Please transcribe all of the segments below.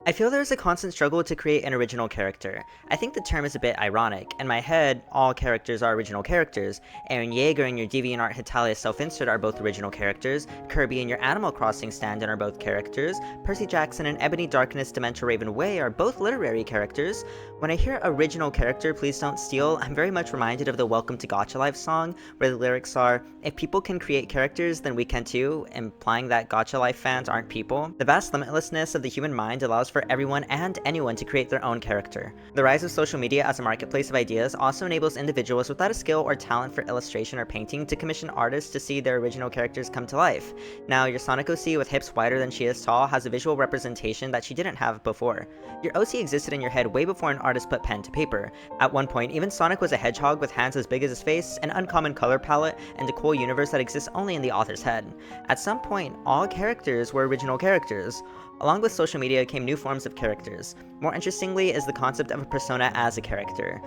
I feel there's a constant struggle to create an original character. I think the term is a bit ironic. In my head, all characters are original characters. Eren Yeager and your DeviantArt Hetalia self-insert are both original characters. Kirby and your Animal Crossing stand-in are both characters. Percy Jackson and Ebony Darkness Dementor Raven Way are both literary characters. When I hear original character, please don't steal, I'm very much reminded of the Welcome to Gacha Life song, where the lyrics are, if people can create characters, then we can too, implying that Gacha Life fans aren't people. The vast limitlessness of the human mind allows for everyone and anyone to create their own character. The rise of social media as a marketplace of ideas also enables individuals without a skill or talent for illustration or painting to commission artists to see their original characters come to life. Now, your Sonic OC with hips wider than she is tall has a visual representation that she didn't have before. Your OC existed in your head way before an artist put pen to paper. At one point, even Sonic was a hedgehog with hands as big as his face, an uncommon color palette, and a cool universe that exists only in the author's head. At some point, all characters were original characters. Along with social media came new forms of characters. More interestingly is the concept of a persona as a character.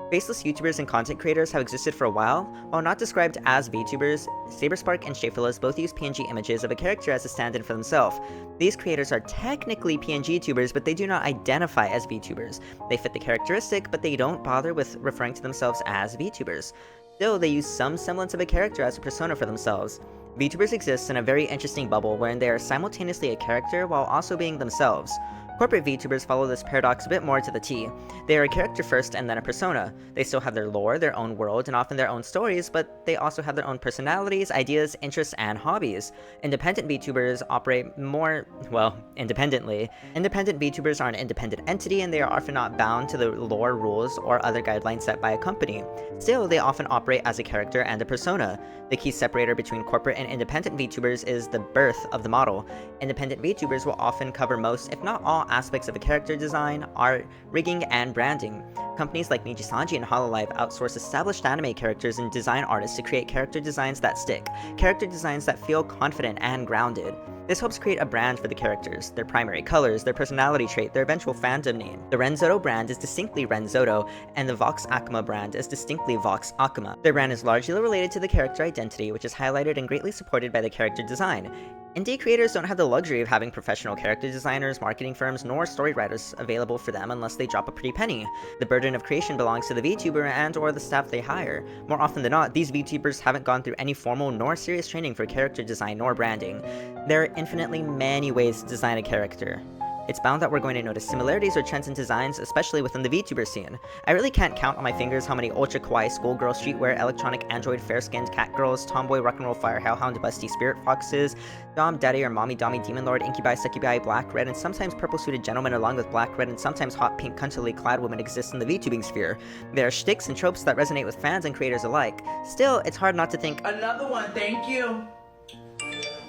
Faceless YouTubers and content creators have existed for a while. While not described as VTubers, Saberspark and Shafeless both use PNG images of a character as a stand-in for themselves. These creators are technically PNG tubers, but they do not identify as VTubers. They fit the characteristic, but they don't bother with referring to themselves as VTubers. Still, they use some semblance of a character as a persona for themselves. VTubers exist in a very interesting bubble wherein they are simultaneously a character while also being themselves. Corporate VTubers follow this paradox a bit more to the T. They are a character first and then a persona. They still have their lore, their own world, and often their own stories, but they also have their own personalities, ideas, interests, and hobbies. Independent VTubers operate more, well, independently. Independent VTubers are an independent entity and they are often not bound to the lore rules or other guidelines set by a company. Still, they often operate as a character and a persona. The key separator between corporate and independent VTubers is the birth of the model. Independent VTubers will often cover most, if not all, aspects of a character design, art, rigging, and branding. Companies like Nijisanji and Hololive outsource established anime characters and design artists to create character designs that stick, character designs that feel confident and grounded. This helps create a brand for the characters, their primary colors, their personality trait, their eventual fandom name. The Renzoto brand is distinctly Renzoto, and the Vox Akuma brand is distinctly Vox Akuma. Their brand is largely related to the character identity, which is highlighted and greatly supported by the character design. Indie creators don't have the luxury of having professional character designers, marketing firms, nor story writers available for them unless they drop a pretty penny. The burden of creation belongs to the VTuber and or the staff they hire. More often than not, these VTubers haven't gone through any formal nor serious training for character design nor branding. There are infinitely many ways to design a character. It's bound that we're going to notice similarities or trends in designs, especially within the VTuber scene. I really can't count on my fingers how many ultra kawaii schoolgirl streetwear, electronic android fair-skinned cat girls, tomboy rock'n'roll fire hellhound busty spirit foxes, dom, daddy or mommy dommy demon lord, incubi, succubi, black, red, and sometimes purple-suited gentlemen along with black, red, and sometimes hot pink cuntily clad women exist in the VTubing sphere. There are shticks and tropes that resonate with fans and creators alike. Still, it's hard not to think, another one, thank you.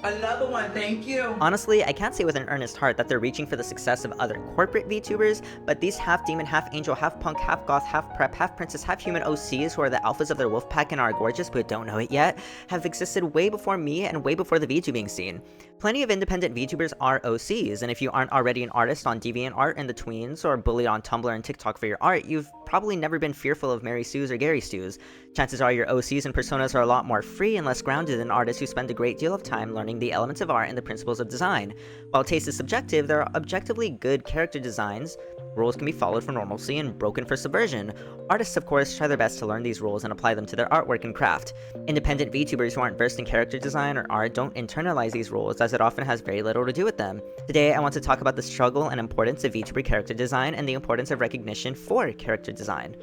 Another one, thank you. Honestly, I can't say with an earnest heart that they're reaching for the success of other corporate VTubers, but these half demon, half angel, half punk, half goth, half prep, half princess, half human OCs who are the alphas of their wolf pack and are gorgeous but don't know it yet, have existed way before me and way before the VTubing scene. Plenty of independent VTubers are OCs, and if you aren't already an artist on DeviantArt in the tweens or bullied on Tumblr and TikTok for your art, you've probably never been fearful of Mary Sue's or Gary Stu's. Chances are your OCs and personas are a lot more free and less grounded than artists who spend a great deal of time learning the elements of art and the principles of design. While taste is subjective, there are objectively good character designs. Rules can be followed for normalcy and broken for subversion. Artists, of course, try their best to learn these rules and apply them to their artwork and craft. Independent VTubers who aren't versed in character design or art don't internalize these rules, as it often has very little to do with them. Today, I want to talk about the struggle and importance of VTuber character design and the importance of recognition for character design.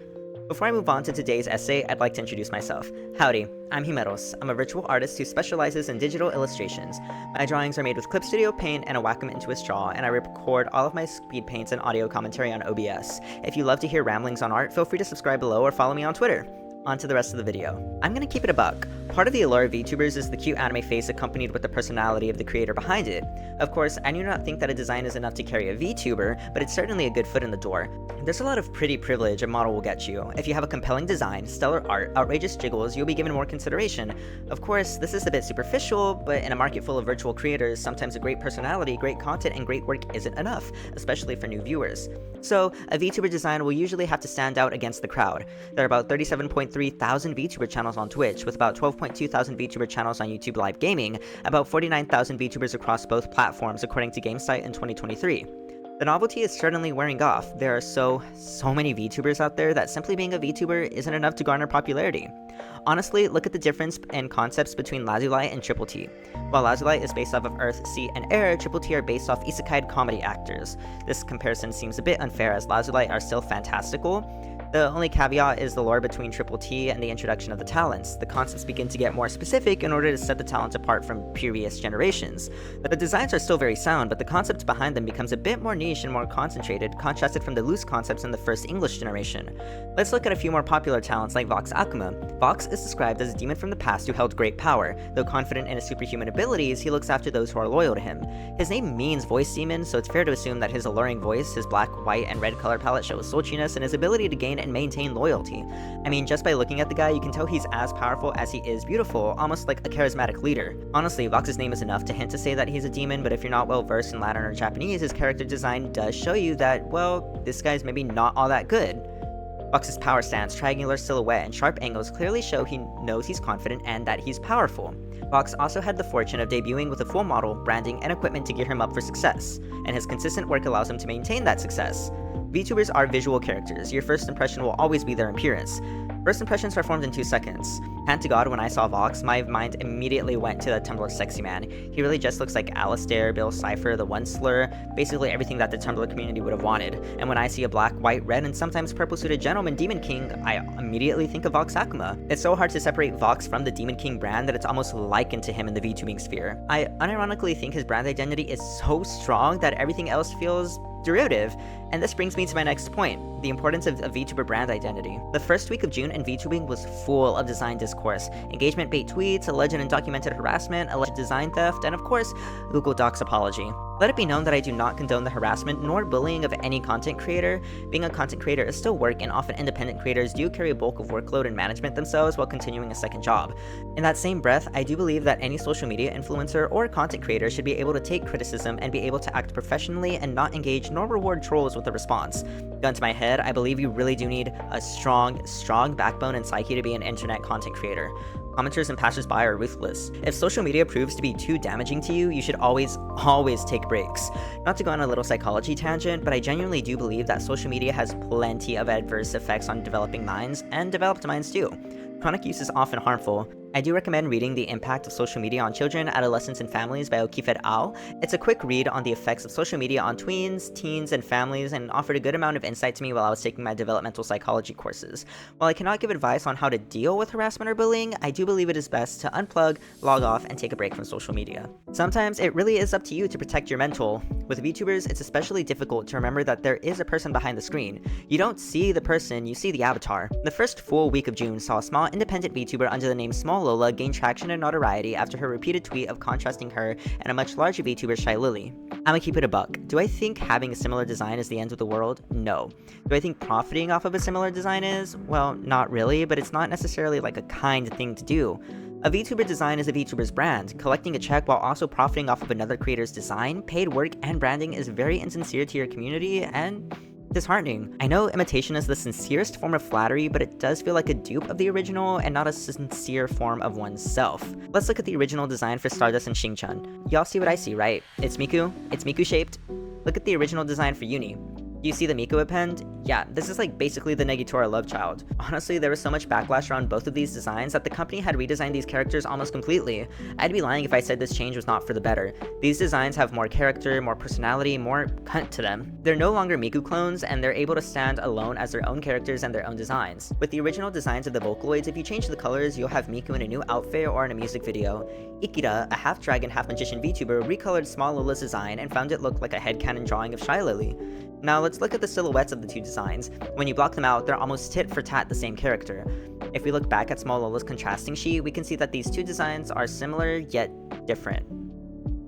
Before I move on to today's essay, I'd like to introduce myself. Howdy, I'm Himeros. I'm a virtual artist who specializes in digital illustrations. My drawings are made with Clip Studio Paint and a Wacom Intuos Draw, and I record all of my speed paints and audio commentary on OBS. If you love to hear ramblings on art, feel free to subscribe below or follow me on Twitter. On to the rest of the video. I'm gonna keep it a buck. Part of the allure of VTubers is the cute anime face accompanied with the personality of the creator behind it. Of course, I do not think that a design is enough to carry a VTuber, but it's certainly a good foot in the door. There's a lot of pretty privilege a model will get you. If you have a compelling design, stellar art, outrageous jiggles, you'll be given more consideration. Of course, this is a bit superficial, but in a market full of virtual creators, sometimes a great personality, great content, and great work isn't enough, especially for new viewers. So, a VTuber design will usually have to stand out against the crowd. There are about 37.3 thousand VTuber channels on Twitch, with about 12.2 thousand VTuber channels on YouTube Live Gaming, about 49,000 VTubers across both platforms according to GameSite in 2023. The novelty is certainly wearing off. There are so many VTubers out there that simply being a VTuber isn't enough to garner popularity. Honestly, look at the difference in concepts between Lazuli and Triple T. While Lazuli is based off of Earth, Sea, and Air, Triple T are based off isekai comedy actors. This comparison seems a bit unfair as Lazuli are still fantastical. The only caveat is the lore between Triple T and the introduction of the talents. The concepts begin to get more specific in order to set the talents apart from previous generations. The designs are still very sound, but the concept behind them becomes a bit more niche and more concentrated, contrasted from the loose concepts in the first English generation. Let's look at a few more popular talents like Vox Akuma. Vox is described as a demon from the past who held great power. Though confident in his superhuman abilities, he looks after those who are loyal to him. His name means voice demon, so it's fair to assume that his alluring voice, his black, white, and red color palette shows sultriness, and his ability to gain and maintain loyalty. I mean, just by looking at the guy, you can tell he's as powerful as he is beautiful, almost like a charismatic leader. Honestly, Vox's name is enough to hint to say that he's a demon, but if you're not well versed in Latin or Japanese, his character design does show you that, well, this guy's maybe not all that good. Vox's power stance, triangular silhouette, and sharp angles clearly show he knows he's confident and that he's powerful. Vox also had the fortune of debuting with a full model, branding, and equipment to gear him up for success, and his consistent work allows him to maintain that success. VTubers are visual characters. Your first impression will always be their appearance. First impressions are formed in 2 seconds. Hand to God, when I saw Vox, my mind immediately went to the Tumblr sexy man. He really just looks like Alistair, Bill Cipher, the One Slur, basically everything that the Tumblr community would have wanted. And when I see a black, white, red, and sometimes purple-suited gentleman Demon King, I immediately think of Vox Akuma. It's so hard to separate Vox from the Demon King brand that it's almost likened to him in the VTubing sphere. I unironically think his brand identity is so strong that everything else feels derivative, and this brings me to my next point, the importance of a VTuber brand identity. The first week of June in VTubing was full of design discourse, engagement bait tweets, alleged and documented harassment, alleged design theft, and of course, Google Docs apology. Let it be known that I do not condone the harassment nor bullying of any content creator. Being a content creator is still work, and often independent creators do carry a bulk of workload and management themselves while continuing a second job. In that same breath, I do believe that any social media influencer or content creator should be able to take criticism and be able to act professionally and not engage nor reward trolls with a response. Gun to my head, I believe you really do need a strong backbone and psyche to be an internet content creator. Commenters and passersby are ruthless. If social media proves to be too damaging to you, you should always take breaks. Not to go on a little psychology tangent, but I genuinely do believe that social media has plenty of adverse effects on developing minds, and developed minds too. Chronic use is often harmful. I do recommend reading The Impact of Social Media on Children, Adolescents, and Families by O'Keefe et al. It's a quick read on the effects of social media on tweens, teens, and families, and offered a good amount of insight to me while I was taking my developmental psychology courses. While I cannot give advice on how to deal with harassment or bullying, I do believe it is best to unplug, log off, and take a break from social media. Sometimes it really is up to you to protect your mental. With VTubers, it's especially difficult to remember that there is a person behind the screen. You don't see the person, you see the avatar. The first full week of June saw a small independent VTuber under the name Small Lola gain traction and notoriety after her repeated tweet of contrasting her and a much larger VTuber, Shy Lily. I'ma keep it a buck. Do I think having a similar design is the end of the world? No. Do I think profiting off of a similar design is? Well, not really, but it's not necessarily like a kind thing to do. A VTuber design is a VTuber's brand. Collecting a check while also profiting off of another creator's design, paid work, and branding is very insincere to your community and disheartening. I know imitation is the sincerest form of flattery, but it does feel like a dupe of the original and not a sincere form of oneself. Let's look at the original design for Stardust and Xingchun. Y'all see what I see, right? It's Miku. It's Miku shaped. Look at the original design for Uni. Do you see the Miku append? Yeah, this is like basically the Negitora love child. Honestly, there was so much backlash around both of these designs that the company had redesigned these characters almost completely. I'd be lying if I said this change was not for the better. These designs have more character, more personality, more cunt to them. They're no longer Miku clones, and they're able to stand alone as their own characters and their own designs. With the original designs of the Vocaloids, if you change the colors, you'll have Miku in a new outfit or in a music video. Ikira, a half-dragon, half-magician VTuber, recolored Small Lola's design and found it look like a headcanon drawing of Shy Lily. Now let's look at the silhouettes of the two designs. When you block them out, they're almost tit for tat the same character. If we look back at Small Lola's contrasting sheet, we can see that these two designs are similar yet different.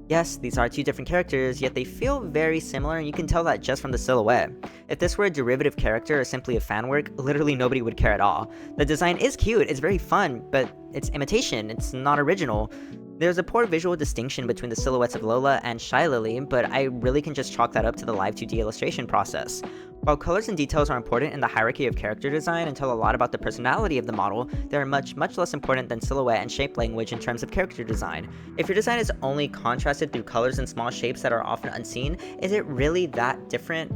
Yes, these are two different characters, yet they feel very similar, and you can tell that just from the silhouette. If this were a derivative character or simply a fan work, literally nobody would care at all. The design is cute, it's very fun, but it's imitation, it's not original. There's a poor visual distinction between the silhouettes of Lola and Shy Lily, but I really can just chalk that up to the Live 2D illustration process. While colors and details are important in the hierarchy of character design and tell a lot about the personality of the model, they are much less important than silhouette and shape language in terms of character design. If your design is only contrasted through colors and small shapes that are often unseen, is it really that different?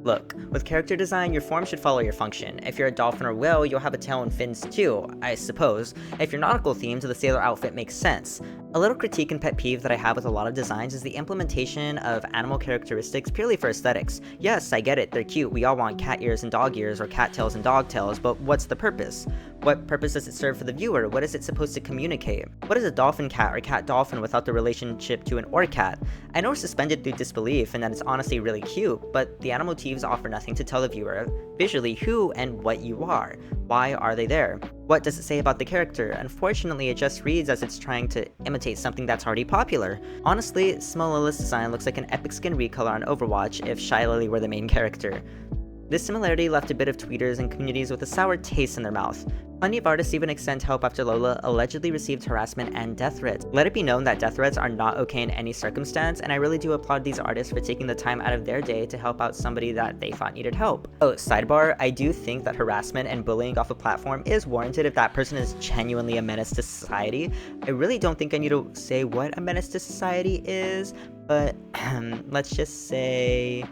Look, with character design, your form should follow your function. If you're a dolphin or whale, you'll have a tail and fins too, I suppose. If you're nautical themed, the sailor outfit makes sense. A little critique and pet peeve that I have with a lot of designs is the implementation of animal characteristics purely for aesthetics. Yes, I get it, they're cute, we all want cat ears and dog ears, or cat tails and dog tails, but what's the purpose? What purpose does it serve for the viewer? What is it supposed to communicate? What is a dolphin cat or cat dolphin without the relationship to an orcat? I know we're suspended through disbelief and that it's honestly really cute, but the animal motifs offer nothing to tell the viewer visually who and what you are. Why are they there? What does it say about the character? Unfortunately, it just reads as it's trying to imitate something that's already popular. Honestly, Smolola's design looks like an epic skin recolor on Overwatch if Shy Lily were the main character. This similarity left a bit of tweeters and communities with a sour taste in their mouth. Plenty of artists even extend help after Lola allegedly received harassment and death threats. Let it be known that death threats are not okay in any circumstance, and I really do applaud these artists for taking the time out of their day to help out somebody that they thought needed help. Oh, sidebar, I do think that harassment and bullying off a platform is warranted if that person is genuinely a menace to society. I really don't think I need to say what a menace to society is, but let's just say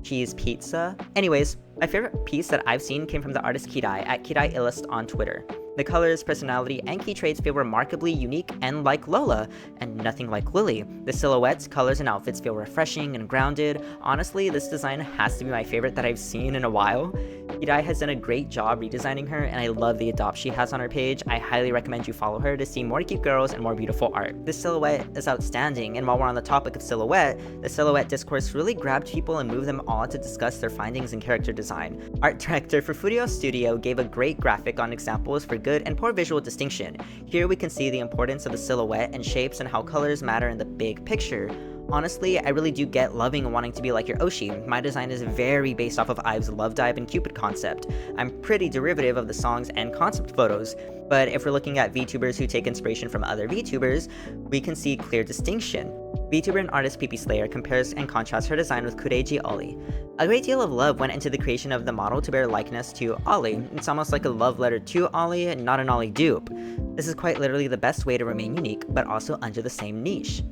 cheese pizza. Anyways, my favorite piece that I've seen came from the artist Kidai at Kidai Illust on Twitter. The colors, personality, and key traits feel remarkably unique and like Lola, and nothing like Lily. The silhouettes, colors, and outfits feel refreshing and grounded. Honestly, this design has to be my favorite that I've seen in a while. Kidai has done a great job redesigning her, and I love the adopt she has on her page. I highly recommend you follow her to see more cute girls and more beautiful art. This silhouette is outstanding, and while we're on the topic of silhouette, the silhouette discourse really grabbed people and moved them all to discuss their findings in character design. Art director for Furio Studio gave a great graphic on examples for good and poor visual distinction. Here we can see the importance of the silhouette and shapes and how colors matter in the big picture. Honestly, I really do get loving and wanting to be like your Oshi. My design is very based off of Ive's Love Dive and Cupid concept. I'm pretty derivative of the songs and concept photos, but if we're looking at VTubers who take inspiration from other VTubers, we can see clear distinction. VTuber and artist PP Slayer compares and contrasts her design with Kureiji Ollie. A great deal of love went into the creation of the model to bear likeness to Ollie. It's almost like a love letter to Ollie and not an Ollie dupe. This is quite literally the best way to remain unique, but also under the same niche.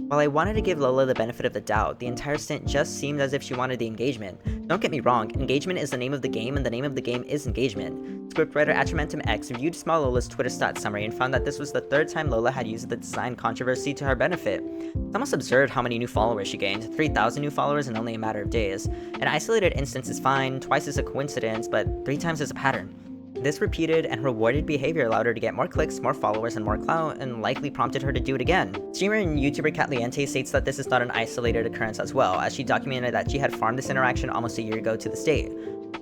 While I wanted to give Lola the benefit of the doubt, the entire stint just seemed as if she wanted the engagement. Don't get me wrong, engagement is the name of the game, and the name of the game is engagement. Scriptwriter Atramentum X viewed Small Lola's Twitter stats summary and found that this was the third time Lola had used the design controversy to her benefit. It's almost absurd how many new followers she gained, 3,000 new followers in only a matter of days. An isolated instance is fine, twice is a coincidence, but 3 times is a pattern. This repeated and rewarded behavior allowed her to get more clicks, more followers, and more clout, and likely prompted her to do it again. Streamer and YouTuber Catliente states that this is not an isolated occurrence as well, as she documented that she had farmed this interaction almost a year ago to this date.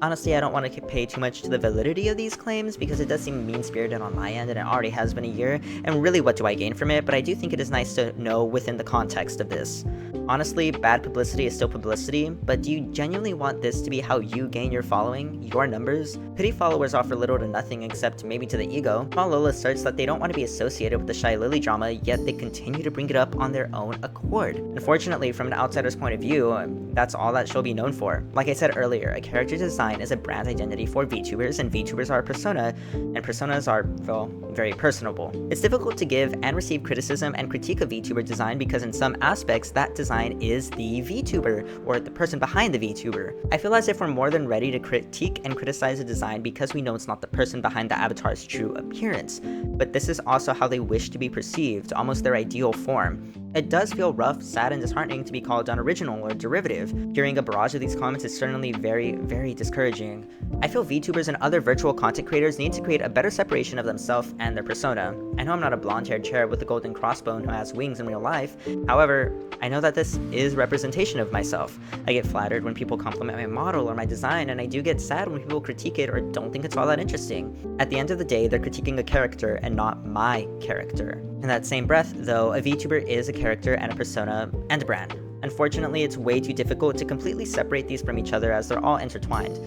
Honestly, I don't want to pay too much to the validity of these claims because it does seem mean-spirited on my end and it already has been a year, and really what do I gain from it, but I do think it is nice to know within the context of this. Honestly, bad publicity is still publicity, but do you genuinely want this to be how you gain your following, your numbers? Pity followers offer little to nothing except maybe to the ego. Small Lola asserts that they don't want to be associated with the Shy Lily drama, yet they continue to bring it up on their own accord. Unfortunately, from an outsider's point of view, that's all that she'll be known for. Like I said earlier, a character design is a brand identity for VTubers, and VTubers are a persona, and personas are, well, very personable. It's difficult to give and receive criticism and critique of VTuber design because in some aspects, that design is the VTuber, or the person behind the VTuber. I feel as if we're more than ready to critique and criticize a design because we know it's not the person behind the avatar's true appearance, but this is also how they wish to be perceived, almost their ideal form. It does feel rough, sad, and disheartening to be called unoriginal or derivative. Hearing a barrage of these comments is certainly very, very discouraging. I feel VTubers and other virtual content creators need to create a better separation of themselves and their persona. I know I'm not a blonde-haired cherub with a golden crossbone who has wings in real life. However, I know that this is representation of myself. I get flattered when people compliment my model or my design, and I do get sad when people critique it or don't think it's all that interesting. At the end of the day, they're critiquing a character and not my character. In that same breath, though, a VTuber is a character and a persona and a brand. Unfortunately, it's way too difficult to completely separate these from each other as they're all intertwined.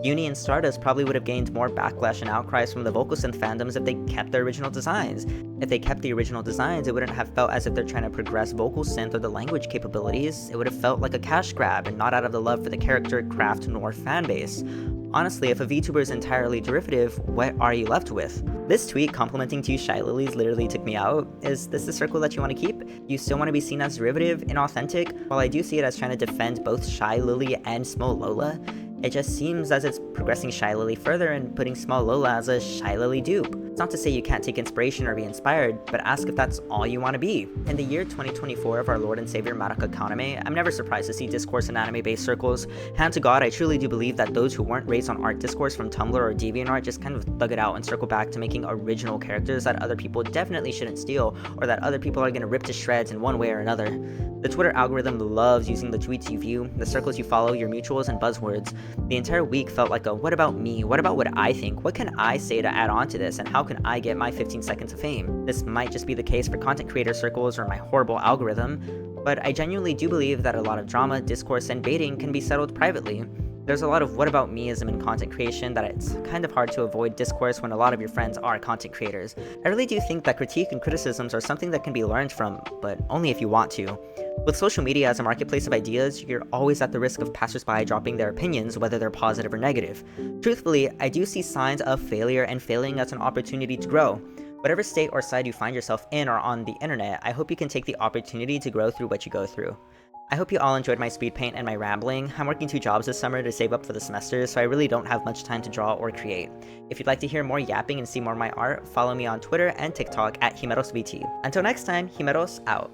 Uni and Stardust probably would have gained more backlash and outcries from the vocal synth fandoms if they kept their original designs. If they kept the original designs, it wouldn't have felt as if they're trying to progress vocal synth or the language capabilities. It would have felt like a cash grab and not out of the love for the character, craft, nor fanbase. Honestly, if a VTuber is entirely derivative, what are you left with? This tweet complimenting two Shy Lilies literally took me out. Is this the circle that you want to keep? You still want to be seen as derivative, inauthentic? While I do see it as trying to defend both Shy Lily and Small Lola, it just seems as it's progressing Shy Lily further and putting Small Lola as a Shy Lily dupe. It's not to say you can't take inspiration or be inspired, but ask if that's all you want to be. In the year 2024 of our Lord and Savior Madoka Kaname, I'm never surprised to see discourse in anime-based circles. Hand to God, I truly do believe that those who weren't raised on art discourse from Tumblr or DeviantArt just kind of thug it out and circle back to making original characters that other people definitely shouldn't steal, or that other people are going to rip to shreds in one way or another. The Twitter algorithm loves using the tweets you view, the circles you follow, your mutuals, and buzzwords. The entire week felt like a what about me? What about what I think? What can I say to add on to this? And how can I get my 15 seconds of fame? This might just be the case for content creator circles or my horrible algorithm, but I genuinely do believe that a lot of drama, discourse, and baiting can be settled privately. There's a lot of what about meism in content creation that it's kind of hard to avoid discourse when a lot of your friends are content creators. I really do think that critique and criticisms are something that can be learned from, but only if you want to. With social media as a marketplace of ideas, you're always at the risk of passersby dropping their opinions, whether they're positive or negative. Truthfully, I do see signs of failure and failing as an opportunity to grow. Whatever state or side you find yourself in or on the internet, I hope you can take the opportunity to grow through what you go through. I hope you all enjoyed my speed paint and my rambling. I'm working 2 jobs this summer to save up for the semester, so I really don't have much time to draw or create. If you'd like to hear more yapping and see more of my art, follow me on Twitter and TikTok at HimerosVT. Until next time, Himeros out.